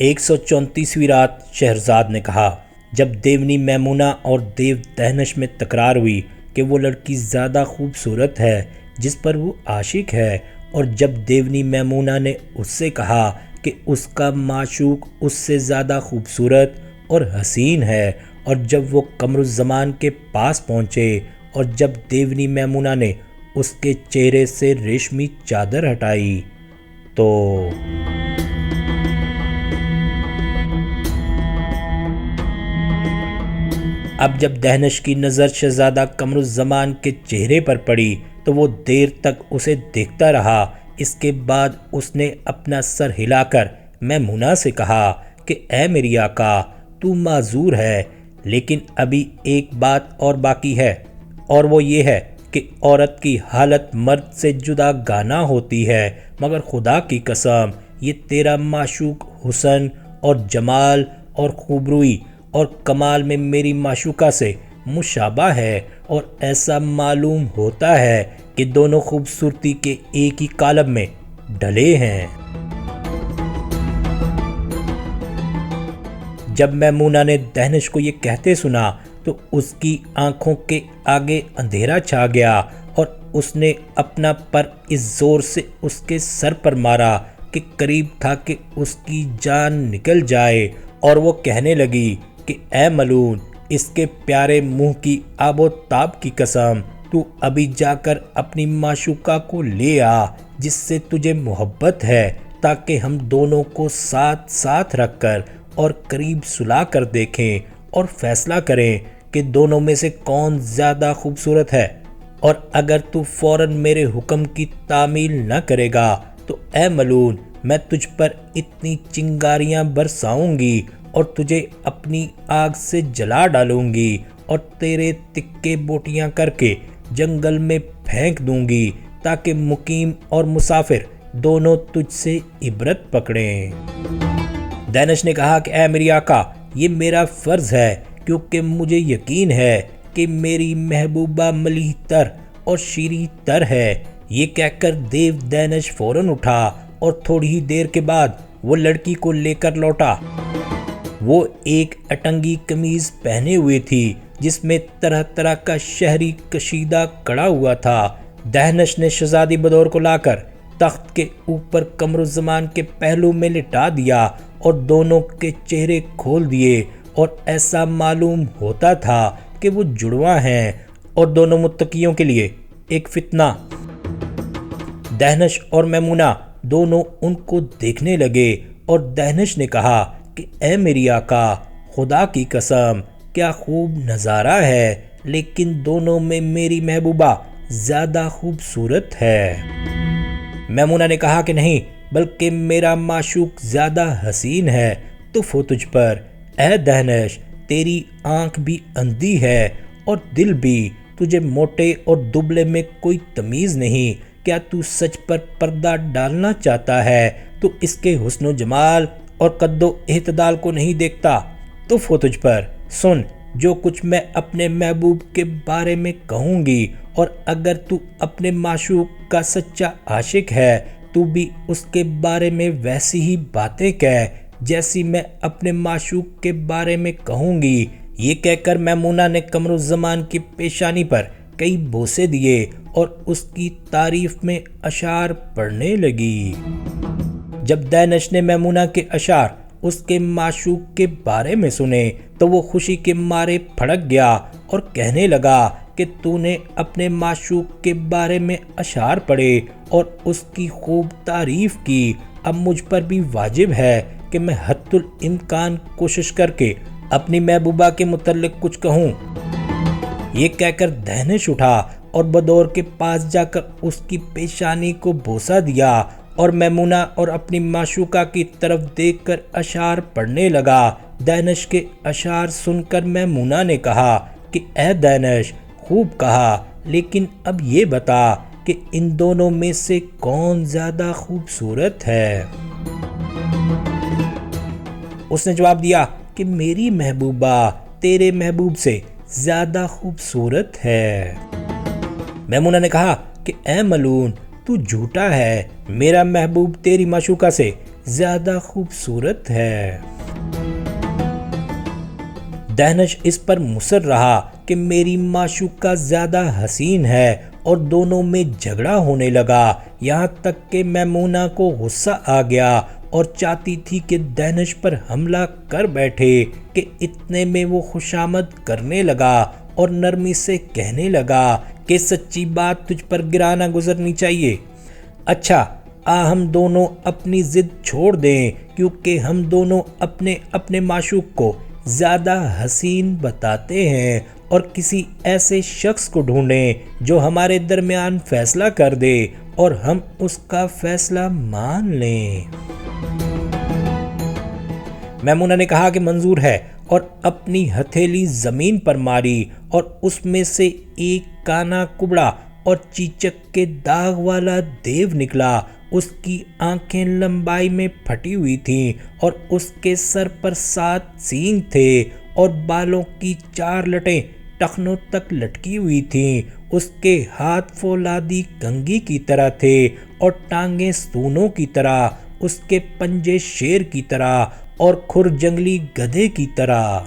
134ویں رات شہرزاد نے کہا، جب دیونی میمونہ اور دیو دہنش میں تکرار ہوئی کہ وہ لڑکی زیادہ خوبصورت ہے جس پر وہ عاشق ہے، اور جب دیونی میمونہ نے اس سے کہا کہ اس کا معشوق اس سے زیادہ خوبصورت اور حسین ہے، اور جب وہ قمر الزمان کے پاس پہنچے اور جب دیونی میمونہ نے اس کے چہرے سے ریشمی چادر ہٹائی تو اب جب دہنش کی نظر شہزادہ قمر الزمان کے چہرے پر پڑی تو وہ دیر تک اسے دیکھتا رہا۔ اس کے بعد اس نے اپنا سر ہلا کر میمونہ سے کہا کہ اے میری آقا، تو معذور ہے، لیکن ابھی ایک بات اور باقی ہے، اور وہ یہ ہے کہ عورت کی حالت مرد سے جدا گانا ہوتی ہے، مگر خدا کی قسم یہ تیرا معشوق حسن اور جمال اور خوبروئی اور کمال میں میری معشوقہ سے مشابہ ہے، اور ایسا معلوم ہوتا ہے کہ دونوں خوبصورتی کے ایک ہی کالم میں ڈھلے ہیں۔ جب میمونہ نے دہنش کو یہ کہتے سنا تو اس کی آنکھوں کے آگے اندھیرا چھا گیا، اور اس نے اپنا پر اس زور سے اس کے سر پر مارا کہ قریب تھا کہ اس کی جان نکل جائے، اور وہ کہنے لگی کہ اے ملعون، اس کے پیارے منہ کی آب و تاب کی قسم، تو ابھی جا کر اپنی معشوقہ کو لے آ جس سے تجھے محبت ہے، تاکہ ہم دونوں کو ساتھ ساتھ رکھ کر اور قریب سلا کر دیکھیں اور فیصلہ کریں کہ دونوں میں سے کون زیادہ خوبصورت ہے، اور اگر تو فوراً میرے حکم کی تعمیل نہ کرے گا تو اے ملعون، میں تجھ پر اتنی چنگاریاں برساؤں گی اور تجھے اپنی آگ سے جلا ڈالوں گی، اور تیرے تکے بوٹیاں کر کے جنگل میں پھینک دوں گی، تاکہ مقیم اور مسافر دونوں تجھ سے عبرت پکڑیں۔ دہنش نے کہا کہ اے میری آقا، یہ میرا فرض ہے، کیونکہ مجھے یقین ہے کہ میری محبوبہ ملیح تر اور شیریں تر ہے۔ یہ کہہ کر دیو دہنش فوراً اٹھا اور تھوڑی ہی دیر کے بعد وہ لڑکی کو لے کر لوٹا۔ وہ ایک اٹنگی قمیض پہنے ہوئے تھی جس میں طرح طرح کا شہری کشیدہ کڑا ہوا تھا۔ دہنش نے شہزادی بدور کو لا کر تخت کے اوپر قمر الزمان کے پہلو میں لٹا دیا اور دونوں کے چہرے کھول دیے، اور ایسا معلوم ہوتا تھا کہ وہ جڑواں ہیں اور دونوں متقیوں کے لیے ایک فتنہ۔ دہنش اور میمونہ دونوں ان کو دیکھنے لگے، اور دہنش نے کہا کہ اے میری آقا، خدا کی قسم کیا خوب نظارہ ہے، لیکن دونوں میں میری محبوبہ زیادہ خوبصورت ہے۔ میمونہ نے کہا کہ نہیں، بلکہ میرا معشوق زیادہ حسین ہے، تف ہو تجھ پر۔ اے دہنش، تیری آنکھ بھی اندھی ہے اور دل بھی، تجھے موٹے اور دبلے میں کوئی تمیز نہیں۔ کیا تو سچ پر پردہ ڈالنا چاہتا ہے تو اس کے حسن و جمال اور قد و اعتدال کو نہیں دیکھتا؟ تف ہو تجھ پر۔ سن جو کچھ میں اپنے محبوب کے بارے میں کہوں گی، اور اگر تو اپنے معشوق کا سچا عاشق ہے تو بھی اس کے بارے میں ویسی ہی باتیں کہہ جیسی میں اپنے معشوق کے بارے میں کہوں گی۔ یہ کہہ کر میمونہ نے قمر الزمان کی پیشانی پر کئی بوسے دیے اور اس کی تعریف میں اشعار پڑھنے لگی۔ جب دہنش نے میمونہ کے اشعار اس کے معشوق کے بارے میں سنے تو وہ خوشی کے مارے پھڑک گیا اور کہنے لگا کہ تو نے اپنے معشوق کے بارے میں اشعار پڑھے اور اس کی خوب تعریف کی، اب مجھ پر بھی واجب ہے کہ میں حد الامکان کوشش کر کے اپنی محبوبہ کے متعلق کچھ کہوں۔ یہ کہہ کر دہنش اٹھا اور بدور کے پاس جا کر اس کی پیشانی کو بوسہ دیا، اور میمونہ اور اپنی معشوقہ کی طرف دیکھ کر اشعار پڑھنے لگا۔ دہنش کے اشعار سن کر میمونہ نے کہا کہ اے دہنش، خوب کہا، لیکن اب یہ بتا کہ ان دونوں میں سے کون زیادہ خوبصورت ہے؟ اس نے جواب دیا کہ میری محبوبہ تیرے محبوب سے زیادہ خوبصورت ہے۔ میمونہ نے کہا کہ اے ملعون، تو جھوٹا ہے، میرا محبوب تیری معشوقہ سے زیادہ خوبصورت ہے۔ دہنش اس پر مصر رہا کہ میری معشوقہ زیادہ حسین ہے اور دونوں میں جھگڑا ہونے لگا، یہاں تک کہ میمونہ کو غصہ آ گیا اور چاہتی تھی کہ دہنش پر حملہ کر بیٹھے کہ اتنے میں وہ خوشامد کرنے لگا اور نرمی سے کہنے لگا کہ سچی بات تجھ پر گرا نہ گزرنی چاہیے۔ اچھا ہم دونوں اپنی ضد چھوڑ دیں، کیونکہ ہم دونوں اپنے اپنے معشوق کو زیادہ حسین بتاتے ہیں، اور کسی ایسے شخص کو ڈھونڈیں جو ہمارے درمیان فیصلہ کر دے اور ہم اس کا فیصلہ مان لیں۔ میمونہ نے کہا کہ منظور ہے، اور اپنی ہتھیلی زمین پر ماری اور اس میں سے ایک کانا کبڑا اور چیچک کے داغ والا دیو نکلا۔ اس کی آنکھیں لمبائی میں پھٹی ہوئی تھیں اور اس کے سر پر 7 سینگ تھے اور بالوں کی 4 لٹیں ٹخنوں تک لٹکی ہوئی تھیں۔ اس کے ہاتھ فولادی کنگھی کی طرح تھے اور ٹانگیں ستونوں کی طرح، اس کے پنجے شیر کی طرح اور کھر جنگلی گدھے کی طرح۔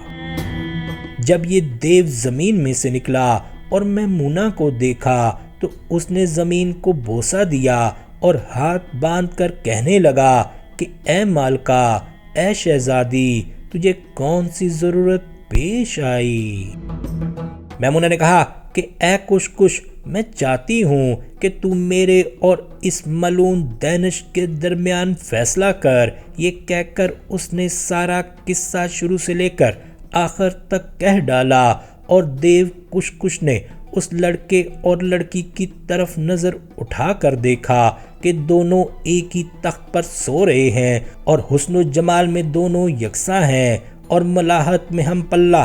جب یہ دیو زمین میں سے نکلا اور میمونہ کو دیکھا تو اس نے زمین کو بوسہ دیا اور ہاتھ باندھ کر کہنے لگا کہ اے مالکہ، اے شہزادی، تجھے کون سی ضرورت پیش آئی؟ میمونہ نے کہا کہ اے کش، میں چاہتی ہوں کہ تو میرے اور اس ملعون دہنش کے درمیان فیصلہ کر۔ یہ کہہ کر اس نے سارا قصہ شروع سے لے کر آخر تک کہہ ڈالا، اور دیو کش نے اس لڑکے اور لڑکی کی طرف نظر اٹھا کر دیکھا کہ دونوں ایک ہی تخت پر سو رہے ہیں اور حسن و جمال میں دونوں یکساں ہیں اور ملاحت میں ہم پلہ۔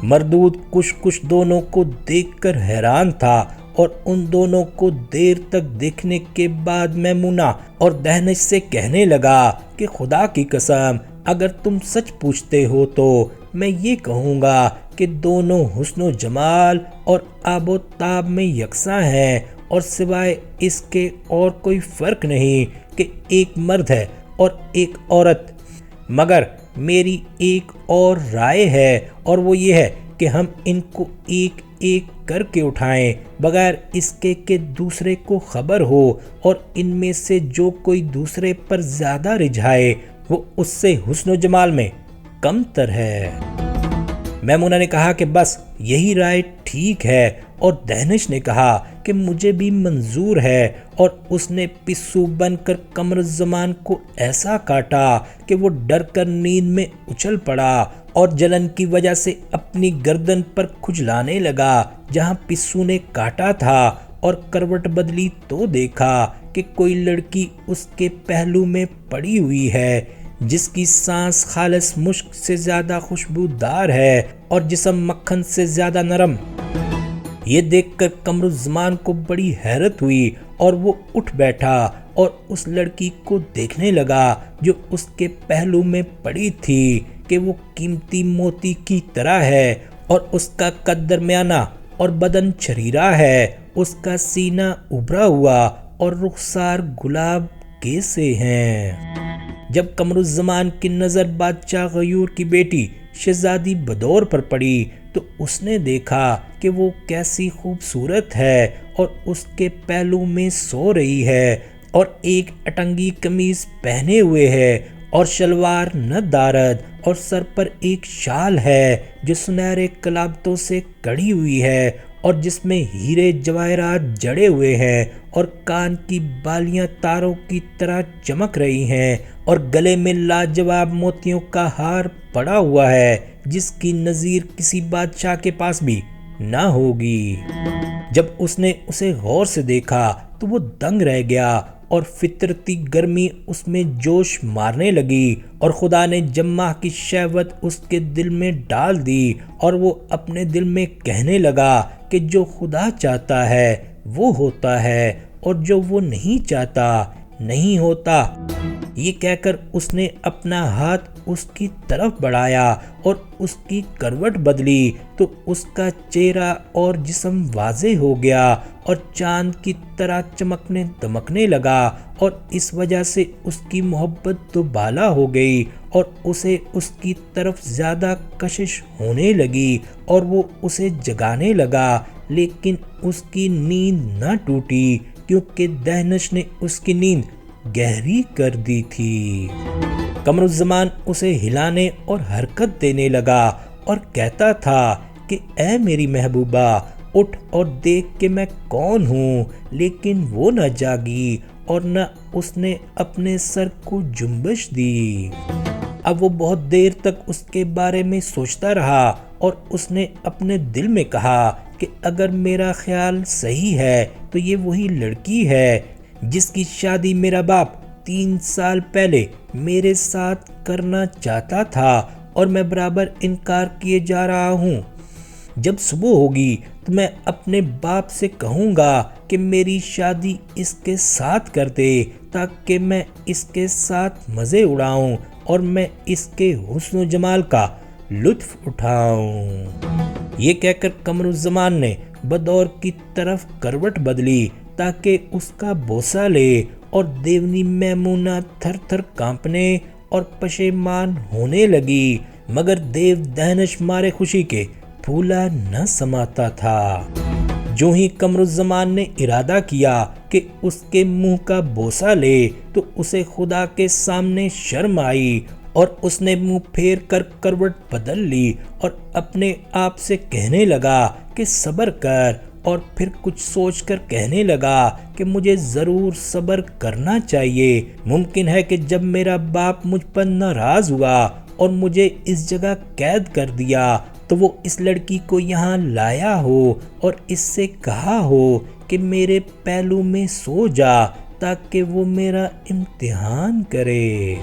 مردود کش دونوں کو دیکھ کر حیران تھا، اور ان دونوں کو دیر تک دیکھنے کے بعد میمونہ اور دہنش سے کہنے لگا کہ خدا کی قسم، اگر تم سچ پوچھتے ہو تو میں یہ کہوں گا کہ دونوں حسن و جمال اور آب و تاب میں یکساں ہیں، اور سوائے اس کے اور کوئی فرق نہیں کہ ایک مرد ہے اور ایک عورت۔ مگر میری ایک اور رائے ہے، اور وہ یہ ہے کہ ہم ان کو ایک ایک کر کے اٹھائیں، بغیر اس کے کہ دوسرے کو خبر ہو، اور ان میں سے جو کوئی دوسرے پر زیادہ رجھائے وہ اس سے حسن و جمال میں کم تر ہے۔ میمونہ نے کہا کہ بس یہی رائے ٹھیک ہے، اور دہنش نے کہا کہ مجھے بھی منظور ہے، اور اس نے پسو بن کر قمر الزمان کو ایسا کاٹا کہ وہ ڈر کر نیند میں اچھل پڑا اور جلن کی وجہ سے اپنی گردن پر کھجلانے لگا جہاں پسو نے کاٹا تھا، اور کروٹ بدلی تو دیکھا کہ کوئی لڑکی اس کے پہلو میں پڑی ہوئی ہے جس کی سانس خالص مشک سے زیادہ خوشبودار ہے اور جسم مکھن سے زیادہ نرم۔ یہ دیکھ کر قمر الزمان کو بڑی حیرت ہوئی، اور وہ اٹھ بیٹھا اور اس لڑکی کو دیکھنے لگا جو اس کے پہلو میں پڑی تھی کہ وہ قیمتی موتی کی طرح ہے، اور اس کا قد درمیانہ اور بدن چھریرا ہے، اس کا سینہ ابھرا ہوا اور رخسار گلاب کے سے ہیں۔ جب قمر الزمان کی نظر بادشاہ غیور کی بیٹی شہزادی بدور پر پڑی تو اس نے دیکھا کہ وہ کیسی خوبصورت ہے اور اس کے پہلو میں سو رہی ہے، اور ایک اٹنگی قمیض پہنے ہوئے ہے اور شلوار نہ دارد، اور سر پر ایک شال ہے جو سنہرے کلابتوں سے کڑی ہوئی ہے اور جس میں ہیرے جواہرات جڑے ہوئے ہیں، اور کان کی بالیاں تاروں کی طرح چمک رہی ہیں، اور گلے میں لاجواب موتیوں کا ہار پڑا ہوا ہے جس کی نظیر کسی بادشاہ کے پاس بھی نہ ہوگی۔ جب اس نے اسے غور سے دیکھا تو وہ دنگ رہ گیا، اور فطرتی گرمی اس میں جوش مارنے لگی، اور خدا نے جمع کی شہوت اس کے دل میں ڈال دی، اور وہ اپنے دل میں کہنے لگا کہ جو خدا چاہتا ہے وہ ہوتا ہے، اور جو وہ نہیں چاہتا نہیں ہوتا۔ یہ کہہ کر اس نے اپنا ہاتھ اس کی طرف بڑھایا اور اس کی کروٹ بدلی تو اس کا چہرہ اور جسم واضح ہو گیا اور چاند کی طرح چمکنے دمکنے لگا، اور اس وجہ سے اس کی محبت تو بالا ہو گئی اور اسے اس کی طرف زیادہ کشش ہونے لگی اور وہ اسے جگانے لگا، لیکن اس کی نیند نہ ٹوٹی کیونکہ دہنش نے اس کی نیند گہری کر دی تھی۔ قمر الزمان اسے ہلانے اور حرکت دینے لگا اور کہتا تھا کہ اے میری محبوبہ اٹھ اور دیکھ کہ میں کون ہوں، لیکن وہ نہ جاگی اور نہ اس نے اپنے سر کو جنبش دی۔ اب وہ بہت دیر تک اس کے بارے میں سوچتا رہا اور اس نے اپنے دل میں کہا کہ اگر میرا خیال صحیح ہے تو یہ وہی لڑکی ہے جس کی شادی میرا باپ 3 سال پہلے میرے ساتھ کرنا چاہتا تھا اور میں برابر انکار کیے جا رہا ہوں۔ جب صبح ہوگی تو میں اپنے باپ سے کہوں گا کہ میری شادی اس کے ساتھ کر دے تاکہ میں اس کے ساتھ مزے اڑاؤں اور میں اس کے حسن و جمال کا لطف اٹھاؤں۔ یہ کہہ کر قمر الزمان نے بدور کی طرف کروٹ بدلی تاکہ اس کا بوسہ لے، اور دیونی میمونہ تھر تھر کانپنے اور پشیمان ہونے لگی، مگر دیو دہنش مارے خوشی کے پھولا نہ سماتا تھا۔ جو ہی قمر الزمان نے ارادہ کیا کہ اس کے منہ کا بوسہ لے تو اسے خدا کے سامنے شرم آئی اور اس نے منہ پھیر کر کروٹ بدل لی اور اپنے آپ سے کہنے لگا کہ صبر کر، اور پھر کچھ سوچ کر کہنے لگا کہ مجھے ضرور صبر کرنا چاہیے۔ ممکن ہے کہ جب میرا باپ مجھ پر ناراض ہوا اور مجھے اس جگہ قید کر دیا تو وہ اس لڑکی کو یہاں لایا ہو اور اس سے کہا ہو کہ میرے پہلو میں سو جا تاکہ وہ میرا امتحان کرے۔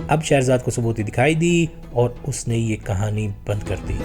اب شہرزاد کو ثبوتی دکھائی دی اور اس نے یہ کہانی بند کر دی۔